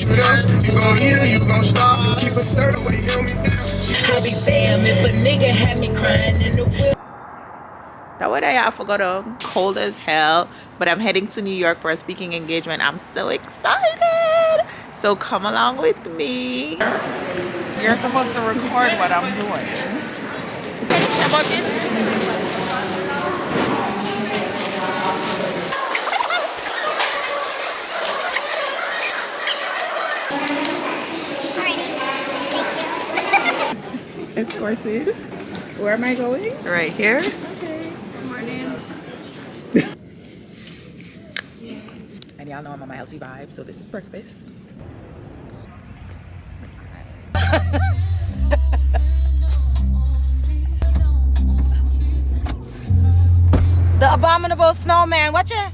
with us. You gon' eat or you gon' starve. Keep a third away, heal me down. I be damn if a nigga had me crying in the whip. That way I forgot cold as hell, but I'm heading to New York for a speaking engagement. I'm so excited. So come along with me. You're supposed to record what I'm doing. Tell me about this. Escorted. Where am I going? Right here. Okay. Good morning. And y'all know I'm on my healthy vibe, so this is breakfast. The abominable snowman. Watch it.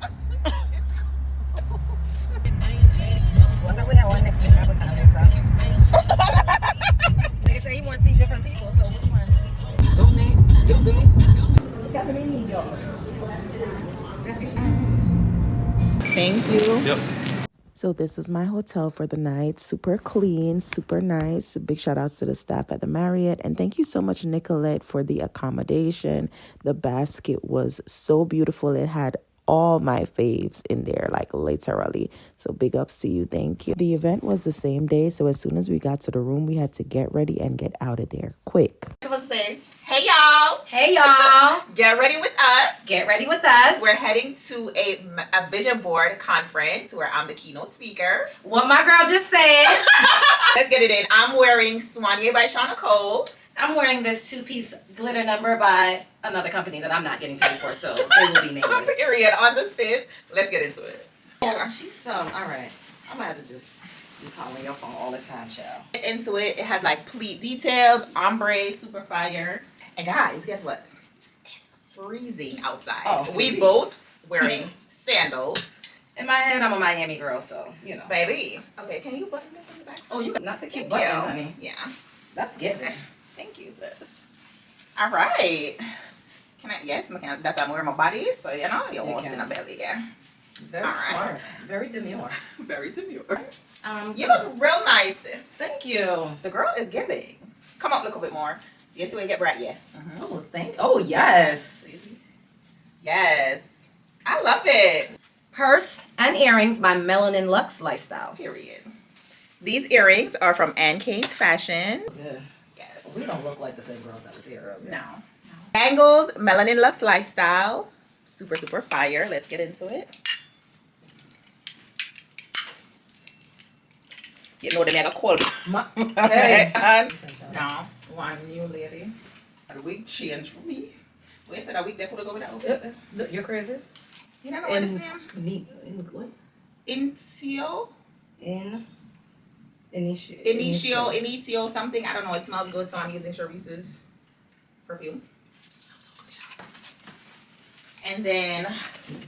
He wants to see different people, so which one? Thank you. Yep. So this is my hotel for the night. Super clean, super nice. Big shout outs to the staff at the Marriott. And thank you so much, Nicolette, for the accommodation. The basket was so beautiful. It had all my faves in there, like literally. So big ups to you. Thank you. The event was the same day. So as soon as we got to the room, we had to get ready and get out of there quick. I was saying, hey y'all. Hey y'all. Get ready with us. Get ready with us. We're heading to a vision board conference where I'm the keynote speaker. What my girl just said. Let's get it in. I'm wearing Soigné by Shauna Cole. I'm wearing this two-piece glitter number by another company that I'm not getting paid for, so they will be nameless. Period. On the sis. Let's get into it. Oh, she's all right. I'm gonna have to just be calling your phone all the time, child. Into it. It has like pleat details, ombre, super fire. And guys, guess what? It's freezing outside. Oh, we both wearing sandals. In my head, I'm a Miami girl, so you know. Baby. Okay, can you button this in the back? Oh, you got not the cute Thank button, you. honey. Yeah. That's given. Thank you, sis. All right. Can I? Yes, that's how I'm wearing my body. So you know, you won't see my belly. Yeah. Very smart. Very demure. Very demure. You You look real nice. Thank you. The girl is giving. Come up, look a bit more. You see where you get bright, yeah. Oh, yes. Yes. I love it. Purse and earrings by Melanin Luxe Lifestyle. Period. These earrings are from Ann Kane's Fashion. Yeah. Yes. We don't look like the same girls that was here earlier. No. Bangles, Melanin Luxe Lifestyle. Super, super fire. Let's get into it. You know they make a call. Hey. No. One new lady. A wig change for me. Wait, said a wig there could go with that outfit. You're crazy. You don't know what his name? In what? Initio, something. I don't know. It smells good, so I'm using Cherise's perfume. It smells so good. And then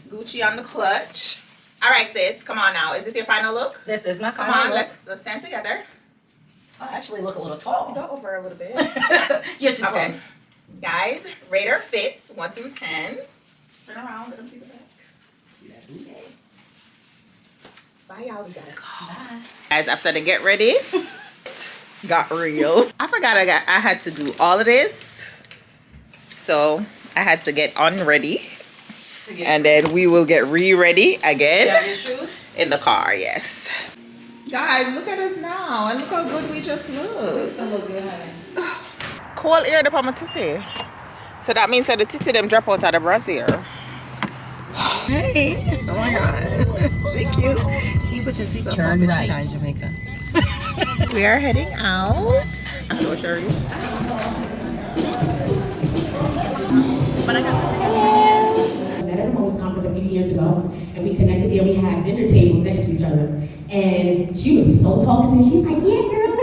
Gucci on the clutch. All right, sis. Come on now. Is this your final look? This is my Come final on. look. Let's stand together. I actually look a little tall. Go over a little bit. You're too Okay. close. Guys, rate our fits 1 through 10. Turn around. Let them see the back. See that booty? Bye, y'all. We gotta go. Bye. Guys, after the get ready, got real. I forgot I had to do all of this. So I had to get unready. And then we will get re-ready again in the car, yes. Guys, look at us now. And look how good we just look. Cool ear up on my titty. So that means that the titty them drop out of the brassiere. Hey. Oh my god. Thank you. You put your seatbelt on right. In Jamaica. We are heading out. I'm so sure you. Met at a Mo's conference a few years ago, and we connected there. We had dinner tables next to each other, and she was so talkative. She's like, "Yeah, girl,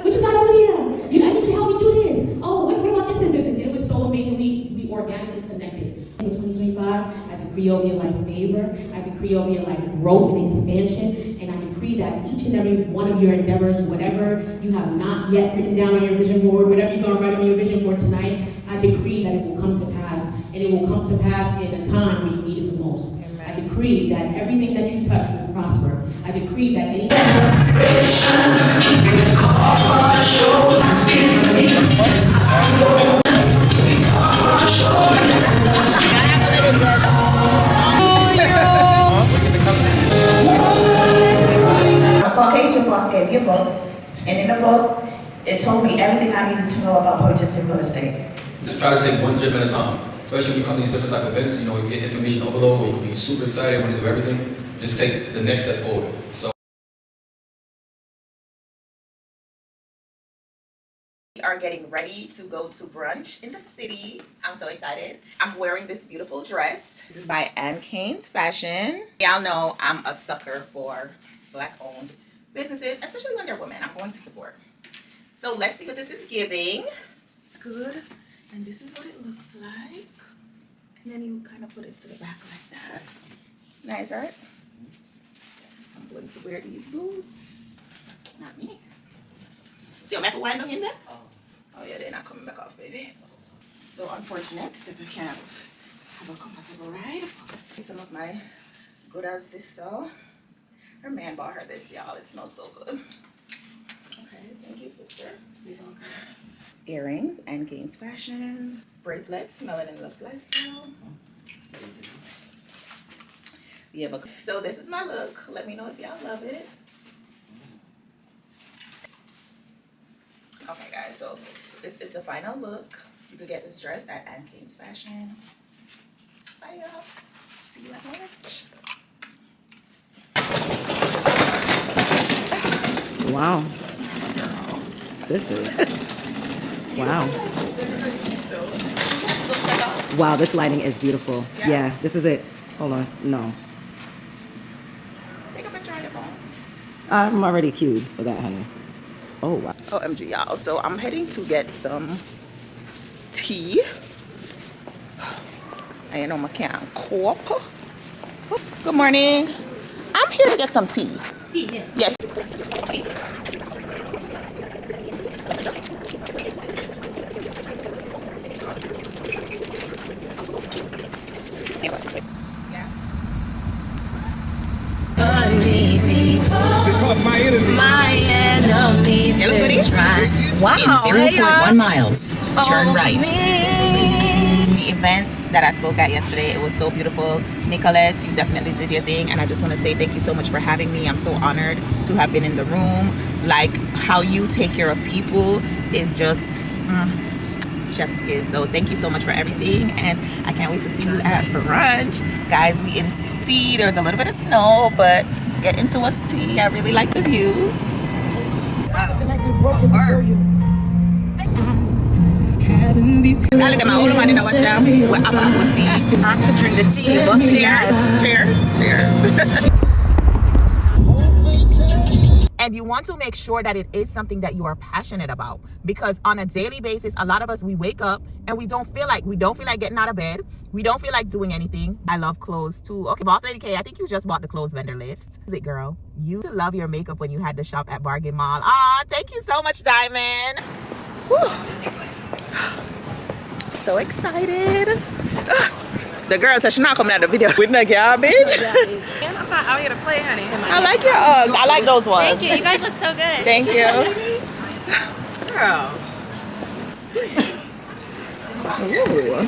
what you got over there? I need you to help me do this. Oh, what about this in business?" And it was so amazing. We organically connected. In 2025, I decree over your life favor. I decree over your life growth and expansion, and I decree that each and every one of your endeavors, whatever you have not yet written down on your vision board, whatever you're gonna write on your vision board tonight, I decree that it will come to pass. And it will come to pass in a time when you need it the most. Amen. I decree that everything that you touch will prosper. I decree that any gave me a book, and in the book, it told me everything I needed to know about purchasing real estate. So try to take one gym at a time, especially when you come to these different type of events. You know, you get information overload, or you can be super excited, want to do everything. Just take the next step forward. So. We are getting ready to go to brunch in the city. I'm so excited. I'm wearing this beautiful dress. This is by Ann Kane's Fashion. Y'all know I'm a sucker for Black-owned businesses, especially when they're women. I'm going to support. So let's see what this is giving. Good. And this is what it looks like. And then you kind of put it to the back like that. It's nice, right? I'm going to wear these boots. Not me. See your metal winding in there? Oh yeah, they're not coming back off, baby. So unfortunate that I can't have a comfortable ride. Some of my good as sister. Her man bought her this, y'all. It smells so good. Okay, thank you, sister. You're welcome. Earrings, Ann Kane's Fashion. Bracelets, Melanin Loves Lifestyle. Yeah, but so this is my look. Let me know if y'all love it. Okay, guys, so this is the final look. You could get this dress at Ann Kane's Fashion. Bye, y'all. See you at lunch. Wow. This is. Wow. Wow, this lighting is beautiful. Yeah, this is it. Hold on. No. Take a picture on your phone. I'm already cued for that, honey. Oh, wow. OMG, y'all. So I'm heading to get some tea. I know I can't cope. Good morning. I'm here to get some tea. Yeah. Because my enemies will try. Wow. In 0.1 miles, turn right. The event that I spoke at yesterday, it was so beautiful. Nicolette, you definitely did your thing, and I just want to say thank you so much for having me. I'm so honored to have been in the room. Like, how you take care of people is just chef's kiss. So thank you so much for everything, and I can't wait to see you at brunch. Guys, we in CT. There's a little bit of snow, but get into us tea. I really like the views. Dale que me hago una manera WhatsApp. I'm to drink the tea. Cheers. Cheers. And you want to make sure that it is something that you are passionate about, because on a daily basis, a lot of us, we wake up and we don't feel like getting out of bed. We don't feel like doing anything. I love clothes too. Okay, Boss Lady K, I think you just bought the clothes vendor list. Is it, girl? You love your makeup when you had to shop at Bargain Mall. Ah, thank you so much, Diamond. Whew. So excited. The girl said she's not coming out of the video with no garbage. I'm not out here to play, honey. I like your Uggs. I like those ones. Thank you. You guys look so good. Thank you. Girl. Ooh.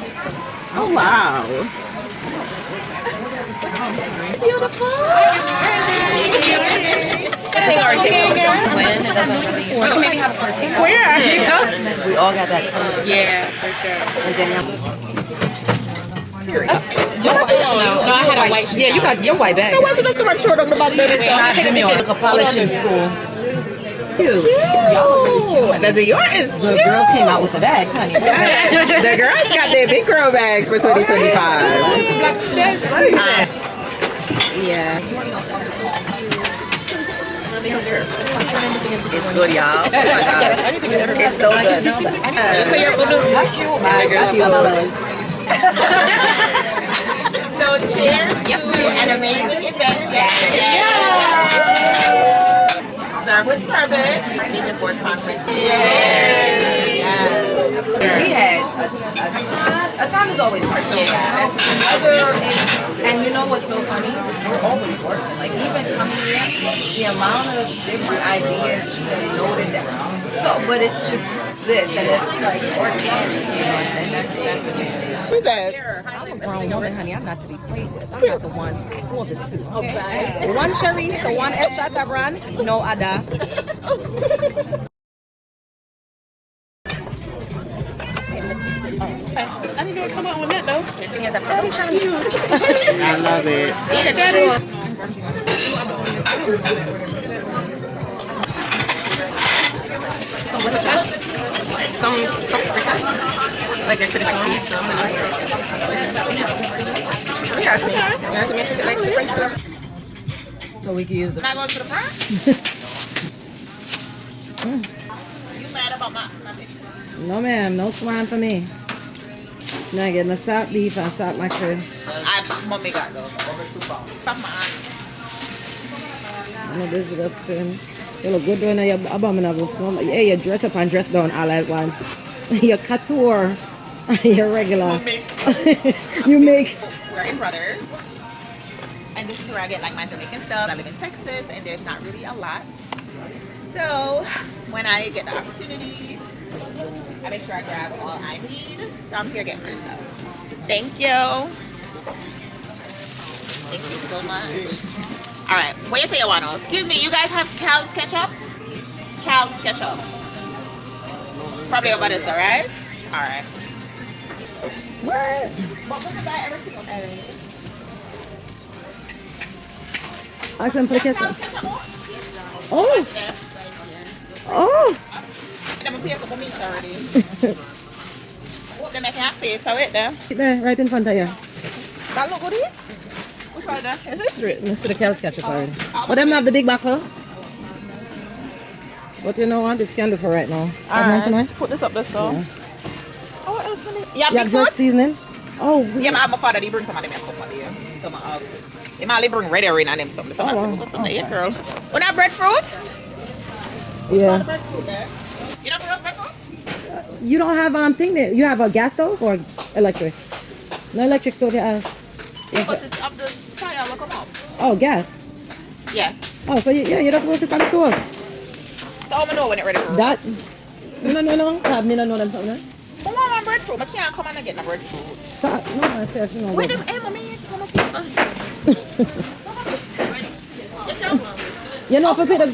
Oh, wow. Beautiful. Maybe have it for a take. Where? We all got that too. Yeah, for sure. And then No, I had a white. yeah, you got your white bag. So why should I start short on the back, baby? Like a polish in school. Cute. That's yours. The girls came out with the bags, honey. The girls got their big girl bags for 2025. Yeah. It's good, y'all. Oh my God. It's so good. So cheers to an amazing event. Serve with purpose. Vision Board Conference. We had a time is always personal. And you know what's so funny? We're always working. Like, even coming here, the amount of different ideas noted down. So, but it's just this, and it's like organic, you know, and that's Who's that? I'm a grown woman, honey. I'm not to be played with. I'm not the one for the two. Okay? One Sherry, so one extra tabran, no other. I didn't know it come out on that though. The thing is, I'm probably trying to I love it. with the trash. Some stuff fritters. Like they're pretty like cheese. So I'm gonna yeah, to make it like different stuff. So we can use the. Am I going to the front? You mad about my pizza? No, ma'am. No swan for me. No, I get my salt beef and salt mackerel. Mommy got those. Come on. I know this is disgusting. You look good doing your abominable smell. Yeah, you dress up and dress down all at once. Your couture. Your regular. You make. We're in Brothers. And this is where I get like my Jamaican stuff. I live in Texas and there's not really a lot. So when I get the opportunity, I make sure I grab all I need. So I'm here getting my stuff. Thank you. Thank you so much. All right, what you say you want? Excuse me, you guys have Cal's ketchup? Cal's ketchup. Probably over this, all right? All right. What? But we can buy everything okay. Ask them for the Cal's ketchup. ketchup more? Oh! There. Oh! And I'm pay for meat already. What they make half pay to it there? There, right in front of you. That look good here? Which one there? Is It's written. It's the Kel's ketchup already. But them have the big buckle. But you know what? This can do for right now. Alright, put this up there so. Yeah. Oh, what else? Yeah, Yeah, big jerk foot? seasoning. Oh, Yeah, my father, he bring some of them and come here. Some of he might bring red herring and them something. Some of them some yeah, girl. What that breadfruit? yeah. Breadfruit there. You don't bring us breadfruit? You don't have thing there. You have a gas stove or electric? No electric stove you have. Yeah, but it's up the fire will come up. Oh, gas. Yeah. Oh, so you're not supposed to come to stove. So I'm gonna know when it's ready for That. roast. No. Have me not know them something. Come on, my breadfruit. I can't come and get my breadfruit. So, no, I said, you know. Wait, hey, mommy, it's one of You know, for people, we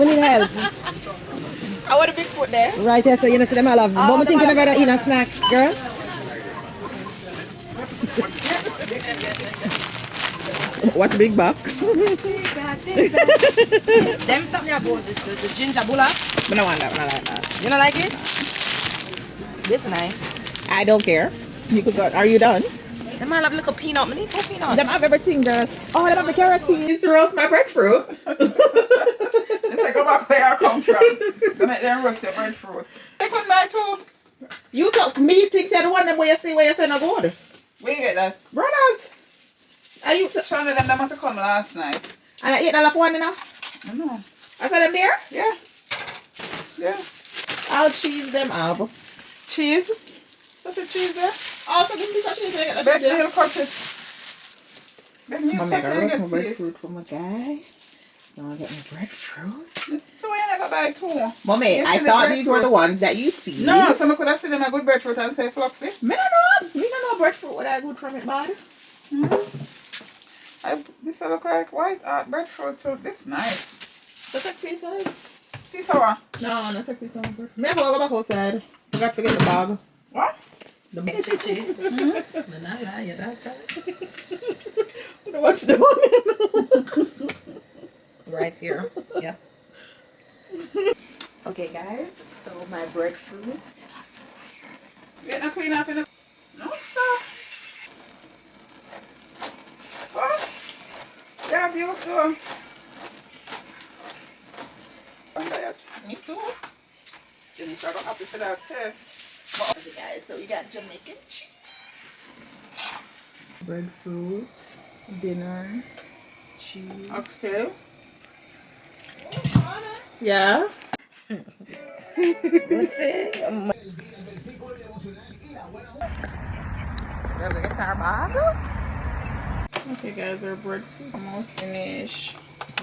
need help. I want a big foot there. Right here, so you know, see them all have. But we think you better eat a snack, girl. What big back? Them something about the ginger bulla. I don't want that. I don't like that. You don't like it? This nice. I don't care. You could go. Are you done? Them all have little peanut. I need two peanuts. Them have everything, girl. Oh, them have the carotene to roast my breadfruit. It's like, go back where I come from. They make them roast your breadfruit. They couldn't buy two. You talk me things you the one them where you say no good. Where you get that? Brothers. Are you Sean and them must have come last night. and I $8 for one now? I know. I said them there? Yeah. Yeah. I'll cheese them up. Cheese. What's the cheese there? Oh, so give me some cheese there. Beg me to cut it. Beg me to I'm cut gonna it. roast my Get breadfruit for my guys. So I'll get my breadfruit. So why you never buy two? Mommy, You I see the thought these were the breadfruit? ones that you see. No, so I could have seen them a good breadfruit and say Floxy. Me don't know. Me don't know breadfruit what I good from it, bud. This look like white breadfruit too. This nice. So take piece of it. Piece of what? No, not take piece of breadfruit. Me have to go back outside. Forgot to get the bag. What? The bag. Yeah, What's the one? right here. Yeah. Okay, guys. So my breadfruit. Get no clean up in the... No, stop. What? Yeah, you so. Me too. You need to go happy for that too. Okay, guys. So we got Jamaican cheese, breadfruit, dinner, cheese. Oxtail. Yeah. What's it? We're gonna get our bag. Okay, guys, our breadfruit almost finished.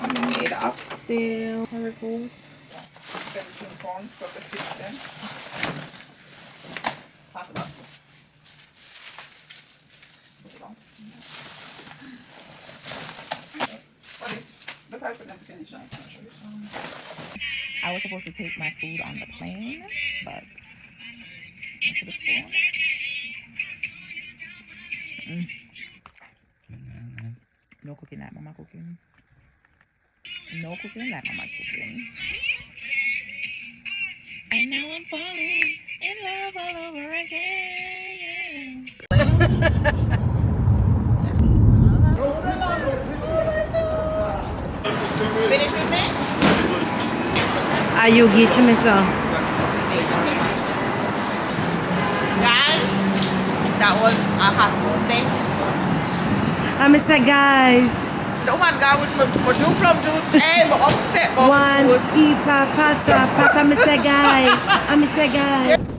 We made oxtail. Very good. 17 pounds for the fish then. Pass the basket. Put it on. What is the type of them to finish? I'm not sure. I was supposed to take my food on the plane, but into the spoon. No cooking like mama cooking. No cooking like mama cooking. And now I'm falling in love all over again. Finish with me? Are you getting me, sir? Guys, that was a hustle thing. I'm say guys. The one guy with my do plum juice, hey, but upset about One the juice. pasta, me say guys. I'm say guys.